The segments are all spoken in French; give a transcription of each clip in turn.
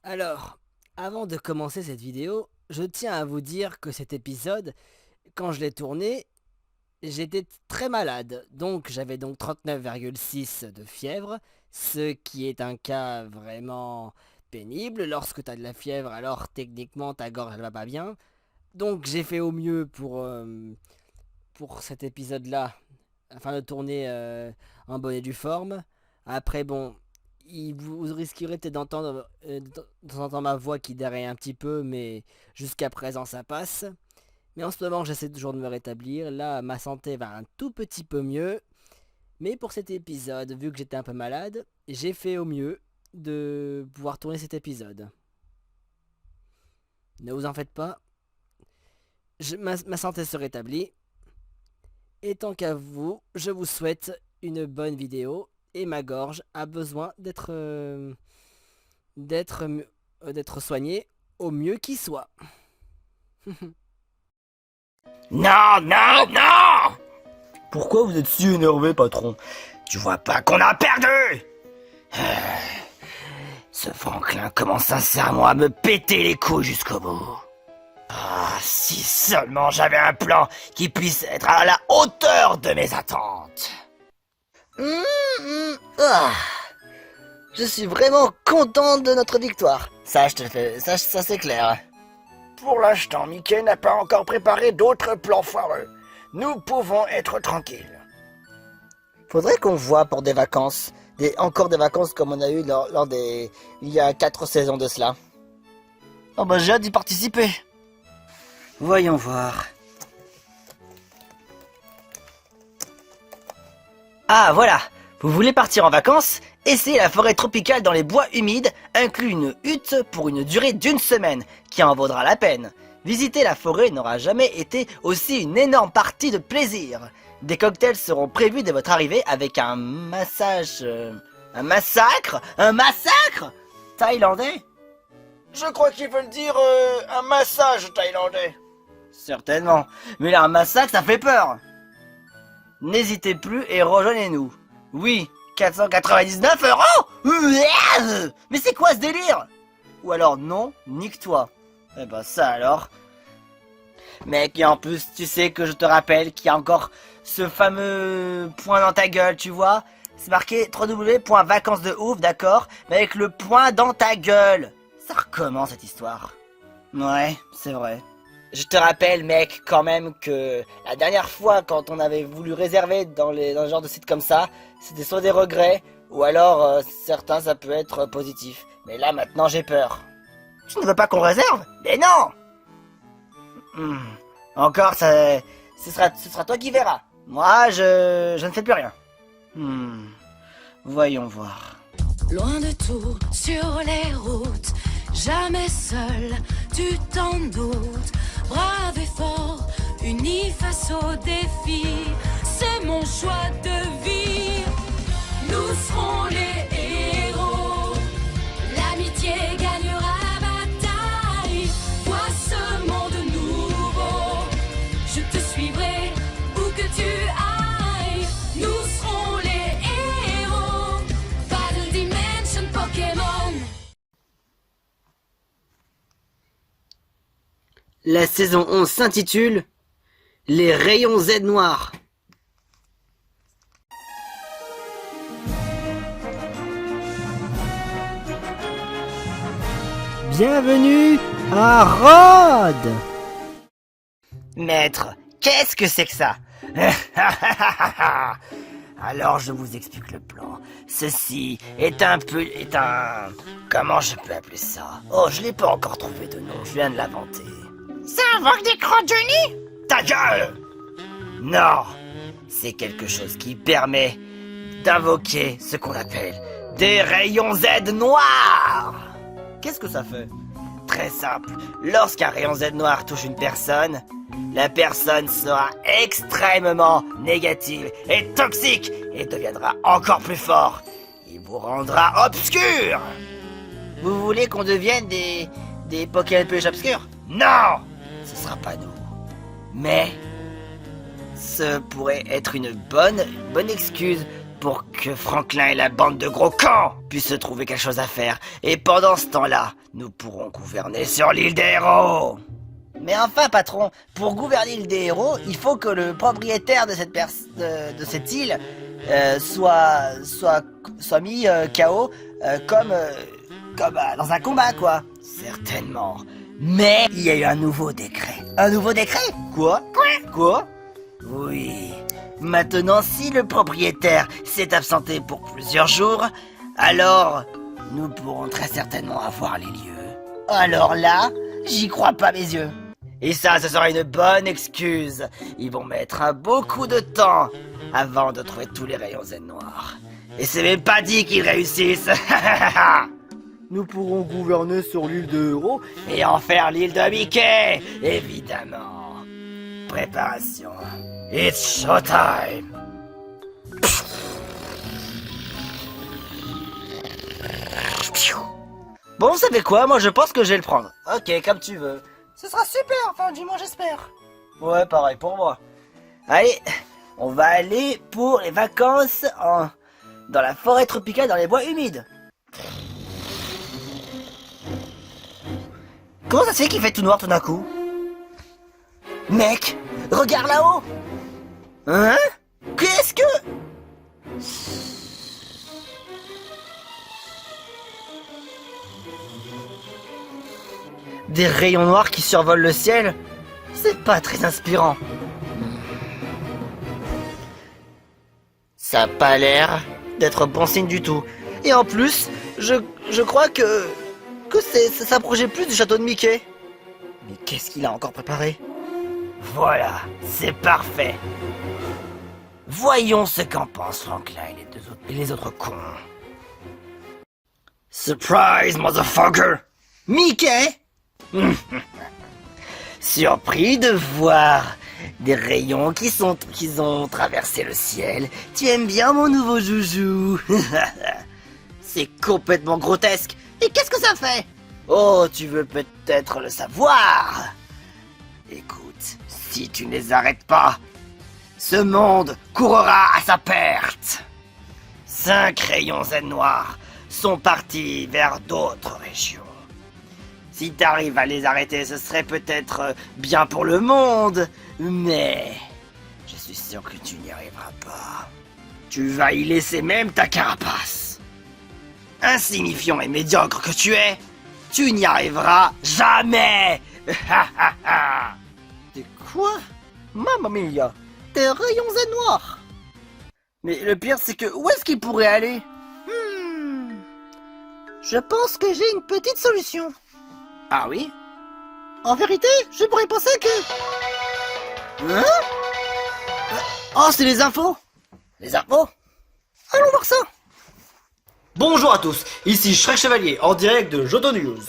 Alors, avant de commencer cette vidéo, je tiens à vous dire que cet épisode, quand je l'ai tourné, j'étais très malade. Donc j'avais donc 39,6 de fièvre, ce qui est un cas vraiment pénible. Lorsque tu as de la fièvre, alors techniquement ta gorge elle va pas bien. Donc j'ai fait au mieux pour cet épisode-là, afin de tourner en bonne et due forme. Après, bon, vous risquerez peut-être d'entendre de temps en temps ma voix qui déraille un petit peu, mais jusqu'à présent ça passe. Mais en ce moment, j'essaie toujours de me rétablir. Là, ma santé va un tout petit peu mieux. Mais pour cet épisode, vu que j'étais un peu malade, j'ai fait au mieux de pouvoir tourner cet épisode. Ne vous en faites pas, ma santé se rétablit. Et tant qu'à vous, je vous souhaite une bonne vidéo. Et ma gorge a besoin d'être d'être soignée au mieux qu'il soit. Non, non, non! Pourquoi vous êtes si énervé, patron? Tu vois pas qu'on a perdu? Ce Franklin commence sincèrement à me péter les couilles jusqu'au bout. Ah, si seulement j'avais un plan qui puisse être à la hauteur de mes attentes. Ah, je suis vraiment content de notre victoire. Ça c'est clair. Pour l'instant, Mickey n'a pas encore préparé d'autres plans foireux. Nous pouvons être tranquilles. Faudrait qu'on voit pour des vacances. Encore des vacances comme on a eu lors des... Il y a 4 saisons de cela. Oh bah j'ai hâte d'y participer. Voyons voir. Ah voilà, vous voulez partir en vacances? Essayez la forêt tropicale dans les bois humides, inclut une hutte pour une durée d'1 semaine, qui en vaudra la peine. Visiter la forêt n'aura jamais été aussi une énorme partie de plaisir. Des cocktails seront prévus dès votre arrivée avec un massage... un massacre? Un massacre thaïlandais? Je crois qu'ils veulent dire un massage thaïlandais. Certainement, mais là un massacre ça fait peur. N'hésitez plus et rejoignez-nous. Oui, 499 €. Mais c'est quoi ce délire? Ou alors non, nique-toi. Eh ben ça alors. Mec, et en plus, tu sais que je te rappelle qu'il y a encore ce fameux point dans ta gueule, tu vois? C'est marqué www.vacancesdeouf, d'accord? Mais avec le point dans ta gueule. Ça recommence cette histoire. Ouais, c'est vrai. Je te rappelle, mec, quand même que la dernière fois, quand on avait voulu réserver dans un genre de site comme ça, c'était soit des regrets, ou alors certains, ça peut être positif. Mais là, maintenant, j'ai peur. Tu ne veux pas qu'on réserve? Mais non! Encore, ce sera toi qui verras. Moi, je ne fais plus rien. Voyons voir. Loin de tout, sur les routes, jamais seul, tu t'en doutes. Brave et fort, unis face au défi, c'est mon choix de vie. Nous serons les héros, l'amitié gagnera la bataille. Vois ce monde nouveau, je te suivrai où que tu ailles. Nous serons les héros, Battle Dimension Pokémon. La saison 11 s'intitule Les rayons Z noirs. Bienvenue à Rhodes. Maître, qu'est-ce que c'est que ça? Alors je vous explique le plan. Ceci est un... Comment je peux appeler ça? Oh, je l'ai pas encore trouvé de nom, je viens de l'inventer. Ça invoque des crottes de nez? Ta gueule! Non, c'est quelque chose qui permet d'invoquer ce qu'on appelle des rayons Z noirs. Qu'est-ce que ça fait? Très simple, lorsqu'un rayon Z noir touche une personne, la personne sera extrêmement négative et toxique et deviendra encore plus fort. Il vous rendra obscur. Vous voulez qu'on devienne des Pokémon Peluche obscurs? Non, ce sera pas nous. Mais ce pourrait être une bonne excuse pour que Franklin et la bande de gros cons puissent se trouver quelque chose à faire. Et pendant ce temps-là, nous pourrons gouverner sur l'île des héros. Mais enfin, patron, pour gouverner l'île des héros, il faut que le propriétaire de cette île soit mis KO comme dans un combat, quoi. Certainement. Mais il y a eu un nouveau décret. Un nouveau décret? Quoi? Quoi? Oui. Maintenant, si le propriétaire s'est absenté pour plusieurs jours, alors nous pourrons très certainement avoir les lieux. Alors là, j'y crois pas mes yeux. Et ça, ce sera une bonne excuse. Ils vont mettre beaucoup de temps avant de trouver tous les rayons Z noirs. Et c'est même pas dit qu'ils réussissent. Nous pourrons gouverner sur l'île des héros. Et en faire l'île de Mickey, évidemment. Préparation. It's showtime. Bon, vous savez quoi? Moi, je pense que je vais le prendre. Ok, comme tu veux. Ce sera super, enfin, du moins, j'espère. Ouais, pareil pour moi. Allez, on va aller pour les vacances dans la forêt tropicale, dans les bois humides. Comment ça se fait qu'il fait tout noir tout d'un coup? Mec, regarde là-haut. Hein? Qu'est-ce que... Des rayons noirs qui survolent le ciel? C'est pas très inspirant. Ça a pas l'air d'être bon signe du tout. Et en plus, je crois que ça s'approchait plus du château de Mickey. Mais qu'est-ce qu'il a encore préparé? Voilà, c'est parfait. Voyons ce qu'en pensent Franklin et les autres cons. Surprise, motherfucker! Mickey? Surpris de voir des rayons qui ont traversé le ciel. Tu aimes bien mon nouveau joujou? C'est complètement grotesque. Et qu'est-ce que ça fait? Oh, tu veux peut-être le savoir? Écoute, si tu ne les arrêtes pas, ce monde courra à sa perte. 5 rayons Z noirs sont partis vers d'autres régions. Si t'arrives à les arrêter, ce serait peut-être bien pour le monde, mais je suis sûr que tu n'y arriveras pas. Tu vas y laisser même ta carapace. Insignifiant et médiocre que tu es, tu n'y arriveras jamais. De quoi? Mamma mia! Des rayons Z noirs! Mais le pire, c'est que où est-ce qu'ils pourraient aller? Je pense que j'ai une petite solution. Ah oui? En vérité, je pourrais penser que... Hein? Oh, c'est les infos! Les infos? Allons voir ça. Bonjour à tous, ici Shrek Chevalier en direct de Johto News.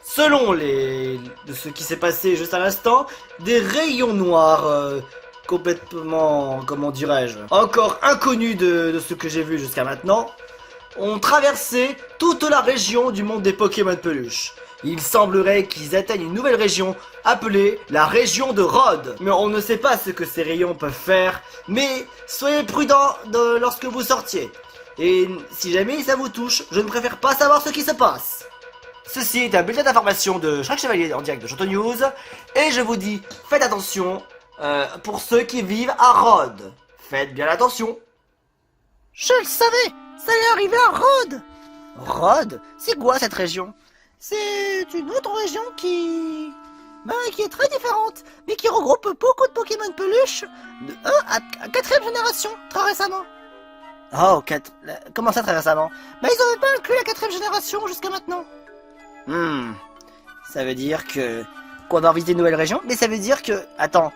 Selon de ce qui s'est passé juste à l'instant, des rayons noirs complètement, comment dirais-je, encore inconnus de ce que j'ai vu jusqu'à maintenant, ont traversé toute la région du monde des Pokémon peluches. Il semblerait qu'ils atteignent une nouvelle région appelée la région de Rhodes. Mais on ne sait pas ce que ces rayons peuvent faire, mais soyez prudents lorsque vous sortiez. Et si jamais ça vous touche, je ne préfère pas savoir ce qui se passe. Ceci est un bulletin d'information de Shrek Chevalier en direct de Johto News. Et je vous dis, faites attention pour ceux qui vivent à Rhodes. Faites bien attention. Je le savais, ça allait arriver à Rhodes. Rhodes? C'est quoi cette région? C'est une autre région qui est très différente, mais qui regroupe beaucoup de Pokémon peluches de 1 à 4ème génération, très récemment. Oh, comment ça très récemment? Bah ils n'avaient pas inclus la 4ème génération jusqu'à maintenant. Ça veut dire qu'on va visiter une nouvelle région? Mais ça veut dire que... Attends,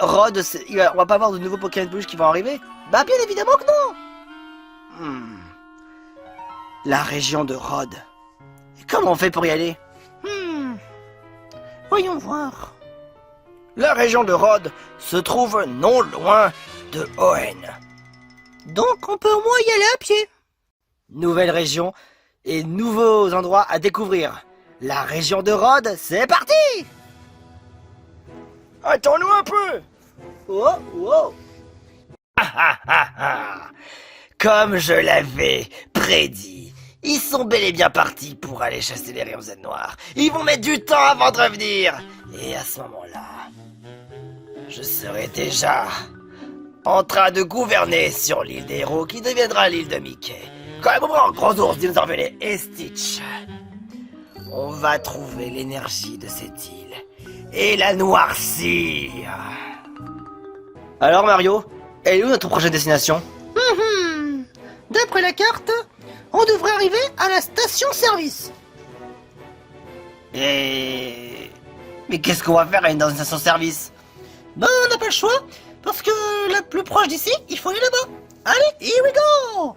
Rhodes, on va pas avoir de nouveaux Pokémon peluches qui vont arriver? Bah bien évidemment que non. La région de Rhodes. Comment on fait pour y aller? Voyons voir. La région de Rhodes se trouve non loin de Hoenn. Donc on peut au moins y aller à pied. Nouvelle région et nouveaux endroits à découvrir. La région de Rhodes, c'est parti! Attends-nous un peu. Oh. Comme je l'avais prédit, ils sont bel et bien partis pour aller chasser les rayons Z noirs. Ils vont mettre du temps avant de revenir. Et à ce moment-là, je serai déjà en train de gouverner sur l'île des héros qui deviendra l'île de Mickey. Quand même, Gros Ours, Dinosaure Vélé et Stitch. On va trouver l'énergie de cette île et la noircir. Alors Mario, elle est où notre prochaine destination? D'après la carte, on devrait arriver à la station-service. Et... Mais qu'est-ce qu'on va faire dans une station-service? Ben, on n'a pas le choix, parce que la plus proche d'ici, il faut aller là-bas. Allez, here we go!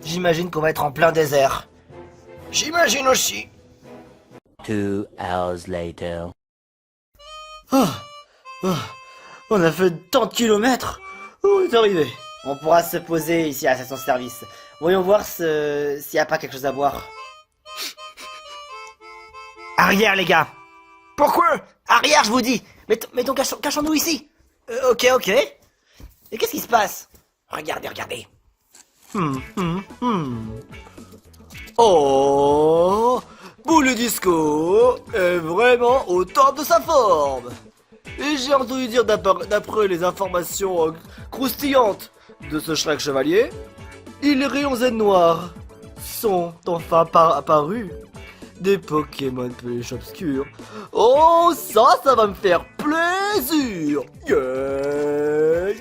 J'imagine qu'on va être en plein désert. J'imagine aussi. 2 hours later. On a fait tant de kilomètres. Où on est arrivé? On pourra se poser ici à la station-service. Voyons voir s'il n'y a pas quelque chose à boire. Arrière les gars. Pourquoi? Arrière je vous dis. Mettons cachons-nous ici. Ok. Et qu'est-ce qui se passe? Regardez. Oh, Boule Disco est vraiment au top de sa forme. Et j'ai entendu dire d'après les informations croustillantes de ce Shrek Chevalier, les rayons Z noirs sont enfin apparus. Des Pokémon peluches obscurs. Oh, ça va me faire plaisir. Yeah.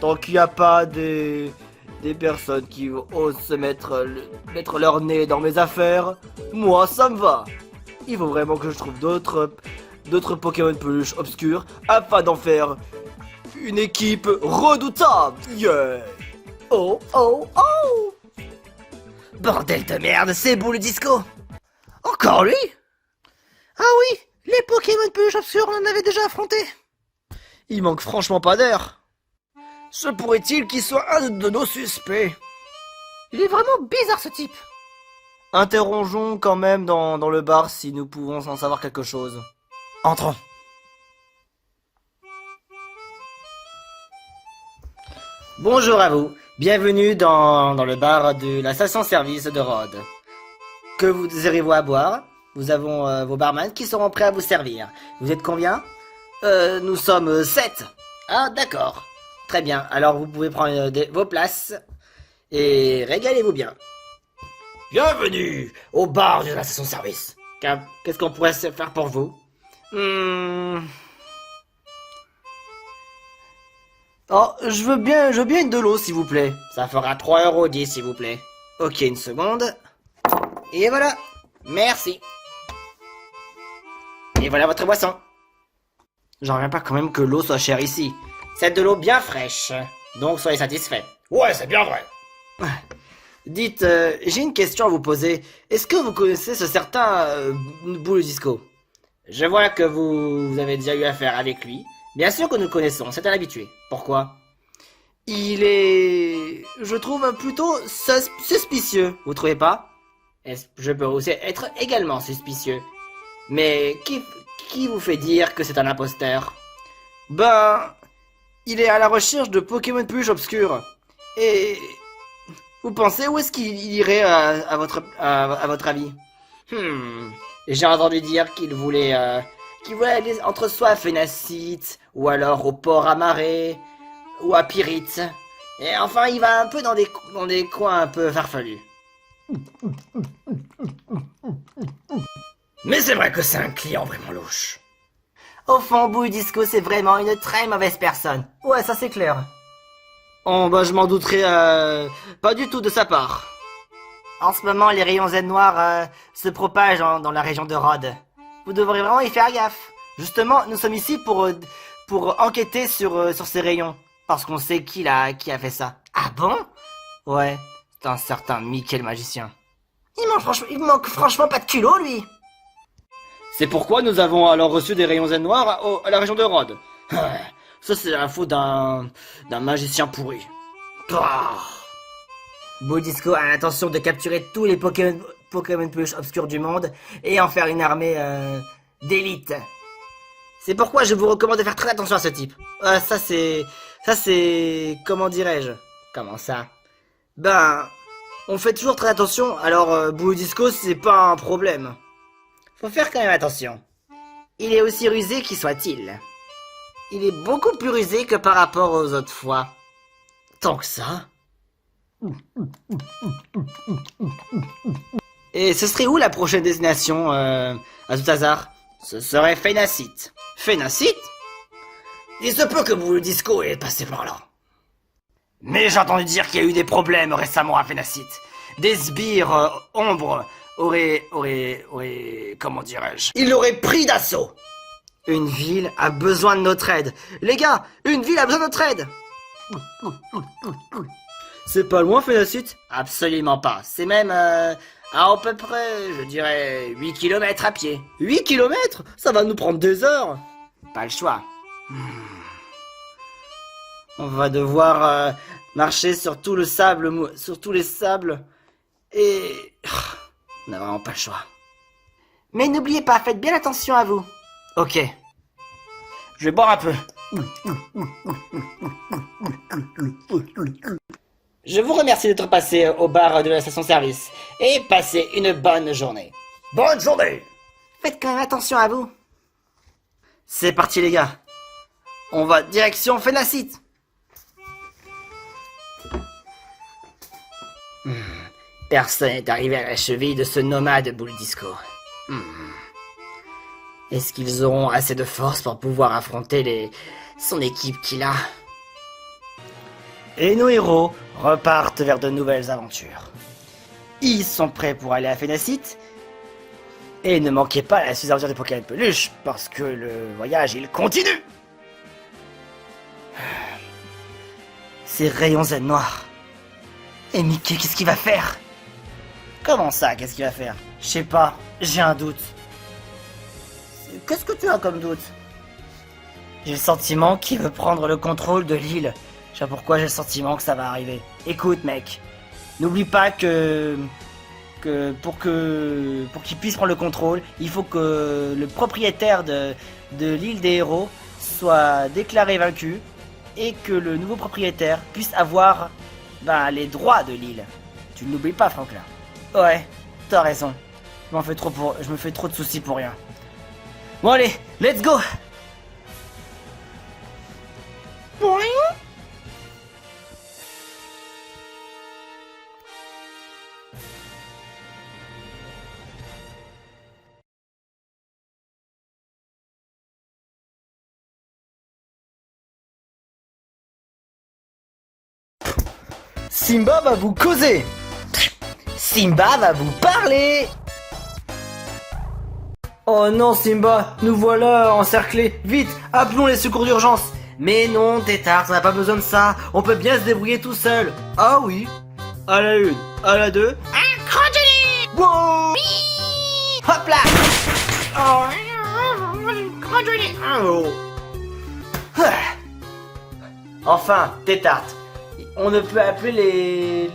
Tant qu'il n'y a pas des personnes qui osent se mettre leur nez dans mes affaires, moi ça me va. Il faut vraiment que je trouve d'autres Pokémon peluches obscurs afin d'en faire une équipe redoutable. Yeah. Oh. Bordel de merde, c'est Boule Disco. Encore lui? Ah oui, les Pokémon peluches obscurs, on en avait déjà affronté. Il manque franchement pas d'air. Se pourrait-il qu'il soit un de nos suspects? Il est vraiment bizarre ce type. Interrogeons quand même dans le bar si nous pouvons en savoir quelque chose. Entrons. Bonjour à vous, bienvenue dans le bar de la station-service de Rhodes. Que vous désirez-vous à boire? Nous avons vos barman qui seront prêts à vous servir. Vous êtes combien? Nous sommes 7. Ah d'accord, très bien, alors vous pouvez prendre vos places et régalez-vous bien. Bienvenue au bar de la station-service. Qu'est-ce qu'on pourrait faire pour vous? Oh, je veux bien une de l'eau, s'il vous plaît. Ça fera 3,10 € s'il vous plaît. Ok, une seconde. Et voilà. Merci. Et voilà votre boisson. J'en reviens pas quand même que l'eau soit chère ici. C'est de l'eau bien fraîche. Donc soyez satisfaits. Ouais, c'est bien vrai. Dites, j'ai une question à vous poser. Est-ce que vous connaissez ce certain Boule Disco? Je vois que vous avez déjà eu affaire avec lui. Bien sûr que nous le connaissons, c'est un habitué. Pourquoi? Il est... je trouve plutôt suspicieux, vous trouvez pas? Je peux aussi être également suspicieux. Mais qui vous fait dire que c'est un imposteur? Ben... il est à la recherche de Pokémon peluches obscurs. Et... vous pensez où est-ce qu'il irait à votre avis? J'ai entendu dire qu'il voulait aller entre soit à Phénacite, ou alors au port à marée, ou à Pyrite. Et enfin, il va un peu dans des coins un peu farfelus. Mais c'est vrai que c'est un client vraiment louche. Au fond, Boule Disco, c'est vraiment une très mauvaise personne. Ouais, ça c'est clair. Oh, bah je m'en douterais pas du tout de sa part. En ce moment, les rayons Z noirs se propagent dans la région de Rhodes. Vous devrez vraiment y faire gaffe. Justement, nous sommes ici pour enquêter sur ces rayons. Parce qu'on sait qui a fait ça. Ah bon? Ouais, c'est un certain Mickey le magicien. Il manque franchement pas de culot, lui. C'est pourquoi nous avons alors reçu des rayons Z noirs à la région de Rhodes. Ça, c'est la faute d'un magicien pourri. Boule Disco a l'intention de capturer tous les Pokémon peluches obscurs du monde et en faire une armée d'élite. C'est pourquoi je vous recommande de faire très attention à ce type. Ça c'est... Comment dirais-je? Comment ça? Ben... On fait toujours très attention, alors Boulou Disco, c'est pas un problème. Faut faire quand même attention. Il est aussi rusé qu'il soit-il. Il est beaucoup plus rusé que par rapport aux autres fois. Tant que ça. Et ce serait où la prochaine destination, à tout hasard? Ce serait Fénacite. Fénacite? Il se peut que Boulou Disco ait passé par là. Mais j'ai entendu dire qu'il y a eu des problèmes récemment à Fénacite. Des sbires ombres auraient... Comment dirais-je? Ils l'auraient pris d'assaut. Une ville a besoin de notre aide. Les gars, une ville a besoin de notre aide. C'est pas loin, Fénacite? Absolument pas. C'est même à peu près, je dirais, 8 km à pied. 8 km? Ça va nous prendre des heures. Pas le choix. On va devoir marcher sur tout le sable, sur tous les sables. Et... on n'a vraiment pas le choix. Mais n'oubliez pas, faites bien attention à vous. Ok. Je vais boire un peu. Je vous remercie d'être passé au bar de la station-service. Et passez une bonne journée. Bonne journée! Faites quand même attention à vous. C'est parti les gars. On va direction Fénacite. Personne n'est arrivé à la cheville de ce nomade Boulou Disco. Est-ce qu'ils auront assez de force pour pouvoir affronter son équipe qu'il a? Et nos héros repartent vers de nouvelles aventures. Ils sont prêts pour aller à Fénacite. Et ne manquez pas la suite aventure des Pokémon Peluche, parce que le voyage, il continue. Ces rayons Z noirs. Et Mickey, qu'est-ce qu'il va faire? Comment ça, qu'est-ce qu'il va faire? Je sais pas, j'ai un doute. Qu'est-ce que tu as comme doute? J'ai le sentiment qu'il veut prendre le contrôle de l'île. Je sais pas pourquoi j'ai le sentiment que ça va arriver. Écoute mec, n'oublie pas que pour qu'il puisse prendre le contrôle, il faut que le propriétaire de l'île des héros soit déclaré vaincu et que le nouveau propriétaire puisse avoir les droits de l'île. Tu ne l'oublies pas, Franklin. Ouais, t'as raison. Je me fais trop de soucis pour rien. Bon allez, let's go. Simba va vous causer. Simba va vous parler. Oh non Simba, nous voilà encerclés. Vite, appelons les secours d'urgence. Mais non Tétard, on n'a pas besoin de ça. On peut bien se débrouiller tout seul. Ah oui. À la une, à la deux. Un crocodile! Wow. Hop là. Crocodile! Oh. Enfin, Tétard. On ne peut appeler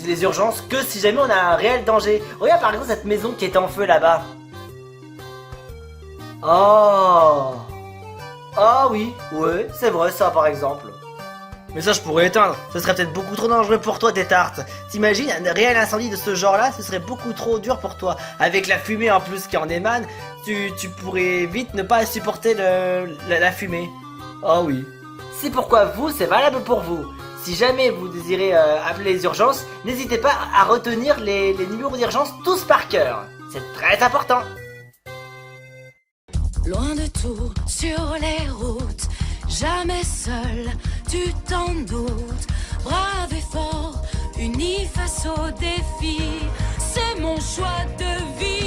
les urgences que si jamais on a un réel danger. Regarde par exemple cette maison qui est en feu là-bas. Oh. Ah oui, ouais, c'est vrai ça par exemple. Mais ça je pourrais éteindre, ce serait peut-être beaucoup trop dangereux pour toi Tétard. T'imagines un réel incendie de ce genre là, ce serait beaucoup trop dur pour toi. Avec la fumée en plus qui en émane, tu pourrais vite ne pas supporter la fumée. Ah oui. C'est pourquoi vous, c'est valable pour vous. Si jamais vous désirez appeler les urgences, n'hésitez pas à retenir les numéros d'urgence tous par cœur. C'est très important. Loin de tout, sur les routes, jamais seul, tu t'en doutes. Brave et fort, uni face au défi, c'est mon choix de vie.